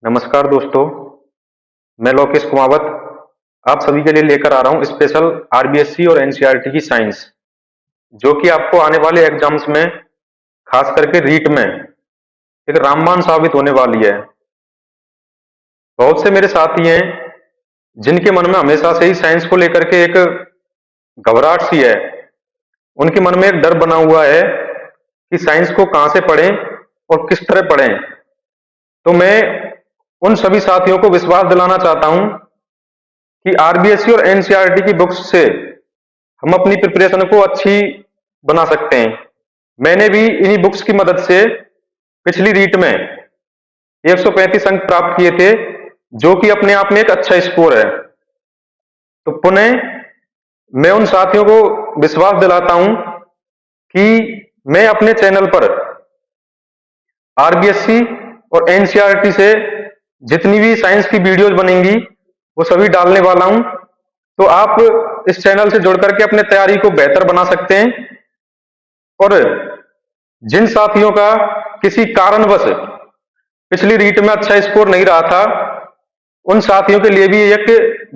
नमस्कार दोस्तों, मैं लोकेश कुमावत आप सभी के लिए लेकर आ रहा हूं स्पेशल आरबीएससी और एनसीईआरटी की साइंस, जो कि आपको आने वाले एग्जाम्स में खास करके रीट में एक रामबाण साबित होने वाली है। बहुत से मेरे साथी हैं जिनके मन में हमेशा से ही साइंस को लेकर के एक घबराहट सी है। उनके मन में एक डर बना हुआ है कि साइंस को कहां से पढ़ें और किस तरह पढ़ें। तो मैं उन सभी साथियों को विश्वास दिलाना चाहता हूं कि आरबीएससी और एनसीईआरटी की बुक्स से हम अपनी प्रिपरेशन को अच्छी बना सकते हैं। मैंने भी इन्हीं बुक्स की मदद से पिछली रीट में 135 अंक प्राप्त किए थे, जो कि अपने आप में एक अच्छा स्कोर है। तो पुनः मैं उन साथियों को विश्वास दिलाता हूं कि मैं अपने चैनल पर आरबीएससी और एनसीईआरटी से जितनी भी साइंस की वीडियोज बनेंगी वो सभी डालने वाला हूं। तो आप इस चैनल से जुड़ करके अपने तैयारी को बेहतर बना सकते हैं। और जिन साथियों का किसी कारणवश पिछली रीट में अच्छा स्कोर नहीं रहा था, उन साथियों के लिए भी एक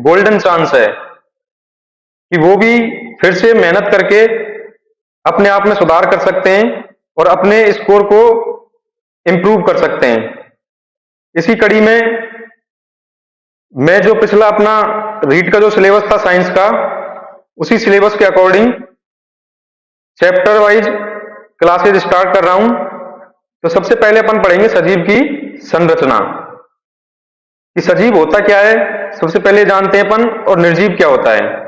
गोल्डन चांस है कि वो भी फिर से मेहनत करके अपने आप में सुधार कर सकते हैं और अपने स्कोर को इंप्रूव कर सकते हैं। इसी कड़ी में मैं जो पिछला अपना रीट का जो सिलेबस था साइंस का, उसी सिलेबस के according chapter wise classes start कर रहा हूं। तो सबसे पहले अपन पढ़ेंगे सजीव की संरचना, कि सजीव होता क्या है सबसे पहले जानते हैं अपन, और निर्जीव क्या होता है।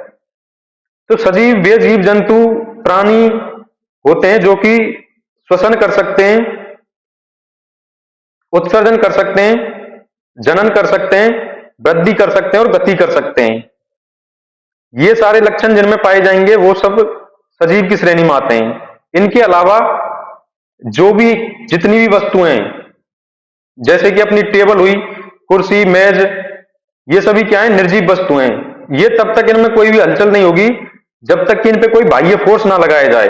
तो सजीव वे जीव जंतु प्राणी होते हैं जो कि श्वसन कर सकते हैं, उत्सर्जन कर सकते हैं, जनन कर सकते हैं, वृद्धि कर सकते हैं और गति कर सकते हैं। ये सारे लक्षण जिनमें पाए जाएंगे वो सब सजीव की श्रेणी में आते हैं। इनके अलावा जो भी जितनी भी वस्तुएं, जैसे कि अपनी टेबल हुई, कुर्सी, मेज, ये सभी क्या है, निर्जीव वस्तुएं। ये तब तक इनमें कोई भी हलचल नहीं होगी जब तक कि इन पे कोई बाह्य फोर्स ना लगाया जाए।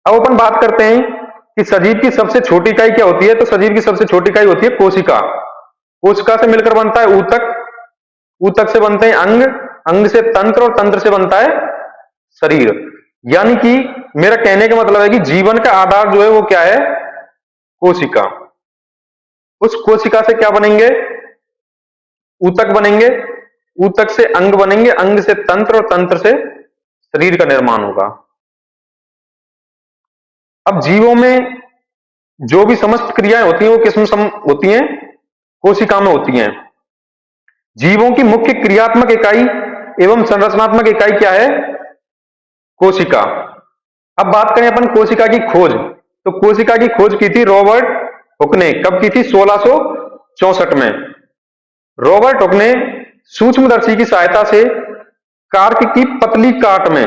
अब अपन बात करते हैं कि सजीव की सबसे छोटी इकाई क्या होती है। तो सजीव की सबसे छोटी इकाई होती है कोशिका। कोशिका से मिलकर बनता है ऊतक, ऊतक से बनते हैं अंग, अंग से तंत्र और तंत्र से बनता है शरीर। यानी कि मेरा कहने का मतलब है कि जीवन का आधार जो है वो क्या है, कोशिका। उस कोशिका से क्या बनेंगे, ऊतक बनेंगे, ऊतक से अंग बनेंगे, अंग से तंत्र और तंत्र से शरीर का निर्माण होगा। अब जीवों में जो भी समस्त क्रियाएं होती हैं वो किसमें होती हैं, कोशिका में होती हैं। जीवों की मुख्य क्रियात्मक इकाई एवं संरचनात्मक इकाई क्या है, कोशिका। अब बात करें अपन कोशिका की खोज, तो कोशिका की खोज की थी रॉबर्ट हुक ने। कब की थी, 1664 में। रॉबर्ट हुक ने सूक्ष्मदर्शी की सहायता से कार्क की पतली काट में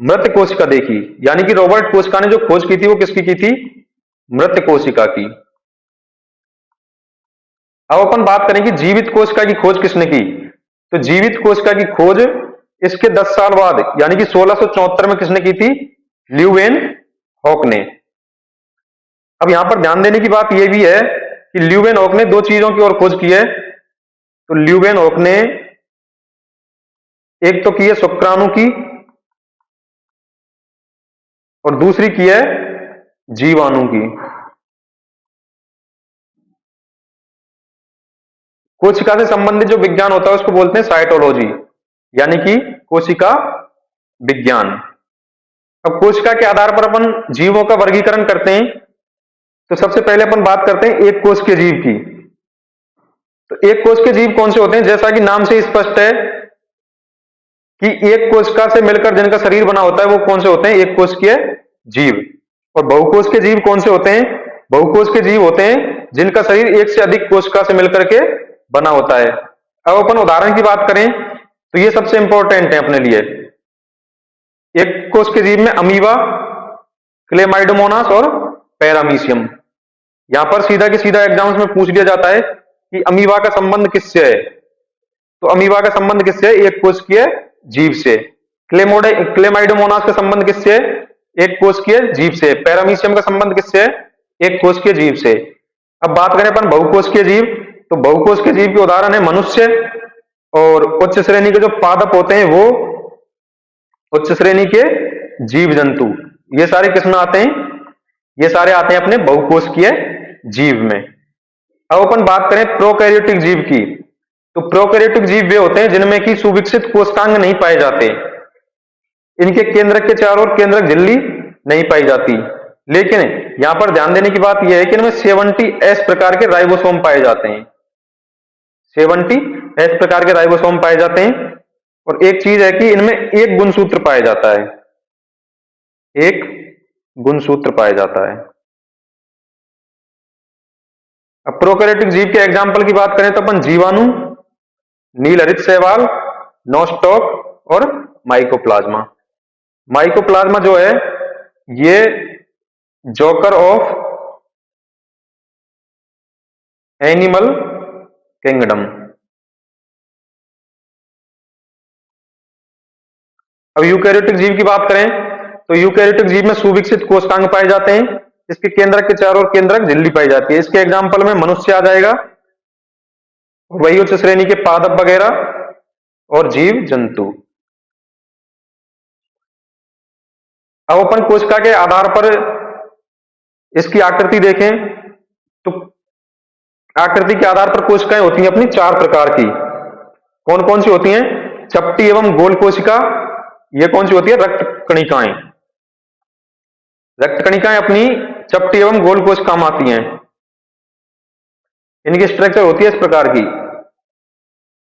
मृत कोशिका देखी। यानी कि रॉबर्ट कोशिका ने जो खोज की थी वो किसकी की थी, मृत कोशिका की। अब अपन बात करें कि जीवित कोशिका की खोज किसने की। तो जीवित कोशिका की खोज इसके 10 साल बाद यानी कि 1674 में किसने की थी, ल्यूवेन हॉक ने। अब यहां पर ध्यान देने की बात यह भी है कि ल्यूवेन हॉक ने दो चीजों की ओर खोज की है। तो ल्यूवेन हॉक ने एक तो की है शुक्राणु की और दूसरी की है जीवाणु की। कोशिका से संबंधित जो विज्ञान होता है उसको बोलते हैं साइटोलॉजी, यानी कि कोशिका विज्ञान। अब कोशिका के आधार पर अपन जीवों का वर्गीकरण करते हैं। तो सबसे पहले अपन बात करते हैं एक कोश के जीव की। तो एक कोश के जीव कौन से होते हैं, जैसा कि नाम से स्पष्ट है कि एक कोशिका से मिलकर जिनका शरीर बना होता है वो कौन से होते हैं, एक कोशिकीय जीव। और बहुकोश के जीव कौन से होते हैं, बहुकोश के जीव होते हैं जिनका शरीर एक से अधिक कोशिका से मिलकर के बना होता है। अब अपन उदाहरण की बात करें तो ये सबसे इंपॉर्टेंट है अपने लिए। एक कोश के जीव में अमीबा, क्लेमाइडोमोनास और पैरामीशियम। यहां पर सीधा के सीधा एग्जाम्स में पूछ लिया जाता है कि अमीबा का संबंध किससे है। तो अमीबा का संबंध किससे है, एक कोशिकीय जीव से। क्लेमाइडोमोनास का संबंध किससे है, एक कोशिकीय जीव से। पैरामीशियम का संबंध किससे है, एक कोशिकीय जीव से। अब बात करें अपन बहुकोषीय जीव, तो बहुकोषीय जीव के उदाहरण है मनुष्य, और उच्च श्रेणी के जो पादप होते हैं वो उच्च श्रेणी के जीव जंतु, ये सारे किसमें आते हैं? ये सारे आते हैं अपने बहुकोषीय जीव में। अब अपन बात करें प्रोकैरियोटिक जीव की, तो प्रोकैरियोटिक जीव वे होते हैं जिनमें कि सुविकसित कोशिकांग नहीं पाए जाते, इनके केंद्रक के चारों ओर केंद्रक झिल्ली नहीं पाई जाती, लेकिन यहां पर ध्यान देने की बात यह है कि इनमें 70S प्रकार के राइबोसोम पाए जाते हैं, 70S प्रकार के राइबोसोम पाए जाते हैं। और एक चीज है कि इनमें एक गुणसूत्र पाया जाता है, एक गुणसूत्र पाया जाता है। अब प्रोकैरियोटिक जीव के एग्जाम्पल की बात करें तो अपन जीवाणु, नीलहरित शैवाल, नॉस्टॉक और माइकोप्लाज्मा। माइकोप्लाज्मा जो है ये जोकर ऑफ एनिमल किंगडम। अब यूकैरियोटिक जीव की बात करें तो यूकैरियोटिक जीव में सुविकसित कोशिकांग पाए जाते हैं, इसके केंद्रक के चारों ओर केंद्रक झिल्ली पाई जाती है। इसके एग्जाम्पल में मनुष्य आ जाएगा, वही उच्च श्रेणी के पादप वगैरह और जीव जंतु। अब अपन कोशिका के आधार पर इसकी आकृति देखें तो आकृति के आधार पर कोशिकाएं होती हैं अपनी 4 प्रकार की। कौन कौन सी होती हैं? चपटी एवं गोल कोशिका, ये कौन सी होती है? रक्त कणिकाएं। रक्त कणिकाएं अपनी चपटी एवं गोल कोशिका में आती हैं। इनकी स्ट्रक्चर होती है इस प्रकार की,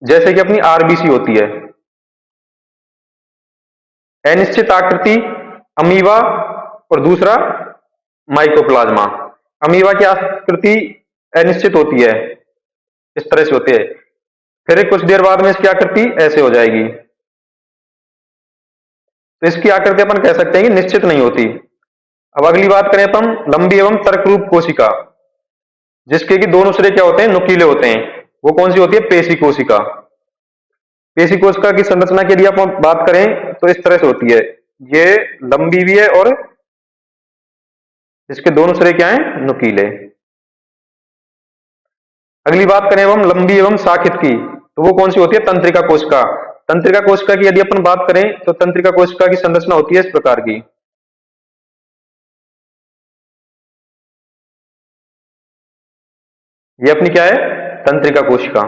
जैसे कि अपनी आरबीसी होती है। अनिश्चित आकृति अमीबा और दूसरा माइकोप्लाज्मा। अमीबा की आकृति अनिश्चित होती है, इस तरह से होती है, फिर कुछ देर बाद में इसकी आकृति ऐसे हो जाएगी, तो इसकी आकृति अपन कह सकते हैं कि निश्चित नहीं होती। अब अगली बात करें अपन लंबी एवं तर्करूप कोशिका, जिसके कि दोनों सिरे क्या होते हैं? नुकीले होते हैं, वो कौन सी होती है? पेशी कोशिका। पेशी कोशिका की संरचना के लिए अपन बात करें तो इस तरह से होती है, ये लंबी भी है और इसके दोनों सिरे क्या हैं? नुकीले। अगली बात करें हम लंबी एवं शाखित की, तो वो कौन सी होती है? तंत्रिका कोशिका। तंत्रिका कोशिका की यदि अपन बात करें तो तंत्रिका कोशिका की संरचना होती है इस प्रकार की, ये अपनी क्या है? तंत्रिका कोशिका।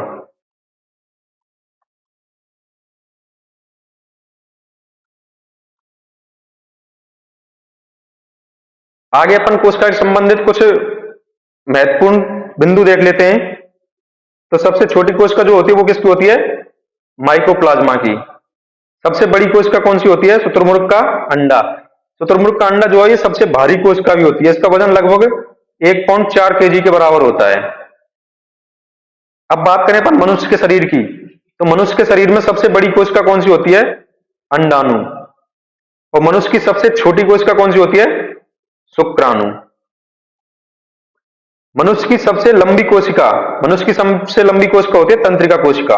आगे अपन कोशिका से संबंधित कुछ महत्वपूर्ण बिंदु देख लेते हैं। तो सबसे छोटी कोशिका जो होती है वो किसकी होती है? माइकोप्लाज्मा की। सबसे बड़ी कोशिका कौन सी होती है? शुतुरमुर्ग का अंडा। शुतुरमुर्ग का अंडा जो है ये सबसे भारी कोशिका भी होती है, इसका वजन लगभग 1 पौंड 4 kg के बराबर होता है। अब बात करें अपन मनुष्य के शरीर की, तो मनुष्य के शरीर में सबसे बड़ी कोशिका कौन सी होती है? अंडाणु। और मनुष्य की सबसे छोटी कोशिका कौन सी होती है? शुक्राणु। मनुष्य की सबसे लंबी कोशिका होती है तंत्रिका कोशिका।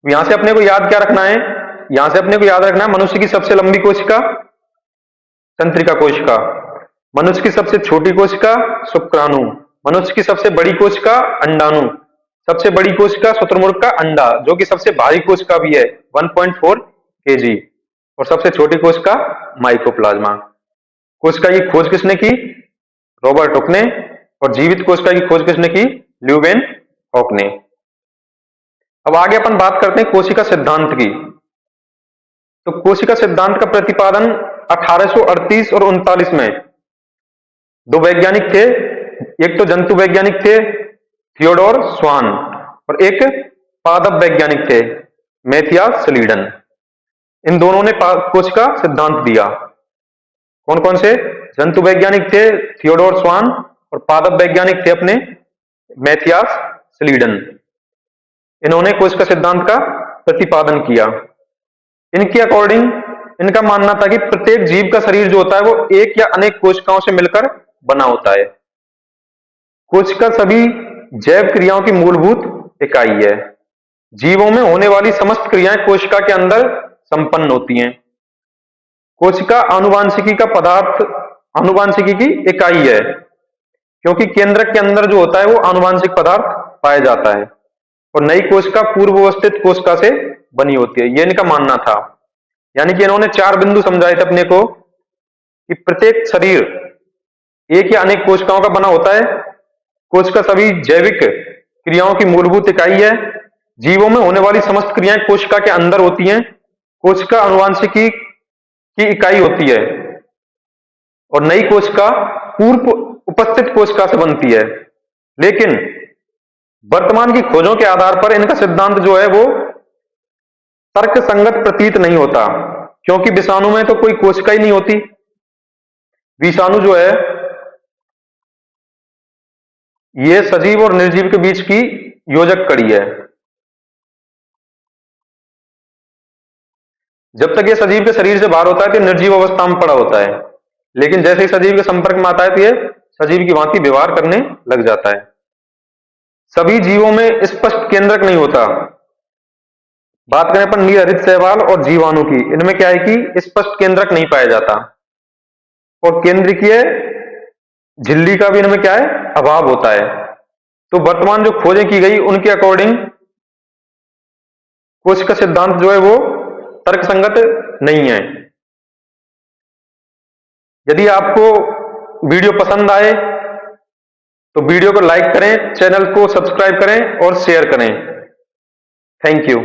यहां से अपने को याद क्या रखना है? यहां से अपने को याद रखना है मनुष्य की सबसे लंबी कोशिका तंत्रिका कोशिका, मनुष्य की सबसे छोटी कोशिका शुक्राणु, मनुष्य की सबसे बड़ी कोशिका अंडाणु, सबसे बड़ी कोशिका शुतुरमुर्ग का अंडा जो कि सबसे भारी कोशिका भी है 1.4 kg, और सबसे छोटी कोशिका माइकोप्लाज्मा। कोशिका की खोज किसने की? रॉबर्ट हुक ने। और जीवित कोशिका की खोज किसने की? ल्यूवेनहॉक ने। अब आगे अपन बात करते हैं कोशिका सिद्धांत की। तो कोशिका सिद्धांत का प्रतिपादन 1838 और 39 में 2 वैज्ञानिक थे, एक तो जंतु वैज्ञानिक थे थियोडोर स्वान, और एक पादप वैज्ञानिक थे मैथियास स्लीडन। इन दोनों ने कोशिका सिद्धांत दिया। कौन कौन से? जंतु वैज्ञानिक थे थियोडोर स्वान और पादप वैज्ञानिक थे अपने मैथियास स्लीडन। इन्होंने कोशिका सिद्धांत का प्रतिपादन किया। इनके अकॉर्डिंग इनका मानना था कि प्रत्येक जीव का शरीर जो होता है वो एक या अनेक कोशिकाओं से मिलकर बना होता है। कोशिका सभी जैव क्रियाओं की मूलभूत इकाई है। जीवों में होने वाली समस्त क्रियाएं कोशिका के अंदर संपन्न होती हैं। कोशिका आनुवांशिकी का पदार्थ आनुवांशिकी की इकाई है, क्योंकि केंद्रक के अंदर जो होता है वो आनुवांशिक पदार्थ पाया जाता है और नई कोशिका पूर्व व्यवस्थित कोशिका से बनी होती है, ये इनका मानना था। यानी कि इन्होंने 4 बिंदु समझाए थे अपने को कि प्रत्येक शरीर एक या अनेक कोशिकाओं का बना होता है। कोशिका सभी जैविक क्रियाओं की मूलभूत इकाई है। जीवों में होने वाली समस्त क्रियाएं कोशिका के अंदर होती हैं। कोशिका आनुवांशिकी की इकाई होती है और नई कोशिका पूर्व उपस्थित कोशिका से बनती है। लेकिन वर्तमान की खोजों के आधार पर इनका सिद्धांत जो है वो तर्कसंगत प्रतीत नहीं होता, क्योंकि विषाणु में तो कोई कोशिका ही नहीं होती। विषाणु जो है ये सजीव और निर्जीव के बीच की योजक कड़ी है। जब तक ये सजीव के शरीर से बाहर होता है तो निर्जीव अवस्था में पड़ा होता है, लेकिन जैसे ही सजीव के संपर्क में आता है तो ये सजीव की भांति व्यवहार करने लग जाता है। सभी जीवों में स्पष्ट केंद्रक नहीं होता। बात करें अपन नीलहरित शैवाल और जीवाणु की, इनमें क्या है कि स्पष्ट केंद्रक नहीं पाया जाता और केंद्रकीय झिल्ली का भी इनमें क्या है, अभाव होता है। तो वर्तमान जो खोजें की गई उनके अकॉर्डिंग कोशिका सिद्धांत जो है वो तर्कसंगत नहीं है। यदि आपको वीडियो पसंद आए तो वीडियो को लाइक करें, चैनल को सब्सक्राइब करें और शेयर करें। Thank you.